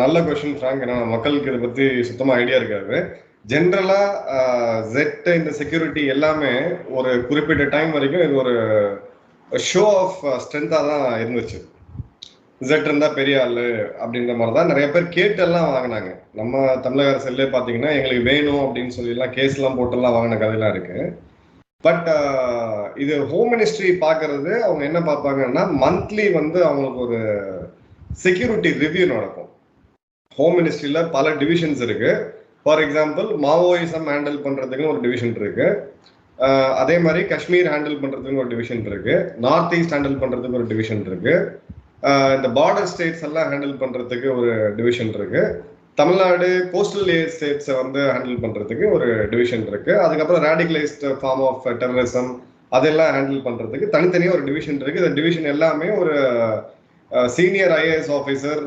நல்ல question Frank. ஏன்னா மக்களுக்கு இதை பத்தி சுத்தமா ஐடியா இருக்காது. ஜென்ரலா ஜெட் இந்த செக்யூரிட்டி எல்லாமே ஒரு குறிப்பிட்ட டைம் வரைக்கும் இது ஒரு ஷோ ஆஃப் ஸ்ட்ரென்த்தா தான் இருந்துச்சு. ஜெட் இருந்தா பெரிய ஆளு அப்படின்ற மாதிரி தான் நிறைய பேர் கேட்டு எல்லாம் வாங்கினாங்க. நம்ம தமிழக அரசியல்லே பாத்தீங்கன்னா எங்களுக்கு வேணும் அப்படின்னு சொல்லி எல்லாம் கேஸ் எல்லாம் போட்டெல்லாம் வாங்கின கதையெல்லாம் இருக்கு. பட் இது ஹோம் மினிஸ்ட்ரி பாக்குறது அவங்க என்ன பார்ப்பாங்கன்னா மந்த்லி வந்து அவங்களுக்கு ஒரு செக்யூரிட்டி ரிவ்யூ நடக்கும். ஹோம் மினிஸ்ட்ரியில பல டிவிஷன்ஸ் இருக்கு. ஃபார் எக்ஸாம்பிள் மாவோயிசம் ஹேண்டில் பண்றதுக்கு ஒரு டிவிஷன் இருக்கு. அதே மாதிரி காஷ்மீர் ஹேண்டில் பண்றதுக்கு ஒரு டிவிஷன் இருக்கு. நார்த் ஈஸ்ட் ஹேண்டில் பண்றதுக்கு ஒரு டிவிஷன் இருக்கு. இந்த பார்டர் ஸ்டேட்ஸ் எல்லாம் ஹேண்டில் பண்றதுக்கு ஒரு டிவிஷன் இருக்கு. தமிழ்நாடு கோஸ்டல் ஸ்டேட்ஸை வந்து ஹேண்டில் பண்றதுக்கு ஒரு டிவிஷன் இருக்கு. அதுக்கப்புறம் ரேடிகலைஸ்ட் ஃபார்ம் ஆஃப் டெரரிசம் அதெல்லாம் ஹேண்டில் பண்றதுக்கு தனித்தனியாக ஒரு டிவிஷன் இருக்கு. இந்த டிவிஷன் எல்லாமே ஒரு சீனியர் ஐஏஎஸ் ஆஃபீஸர்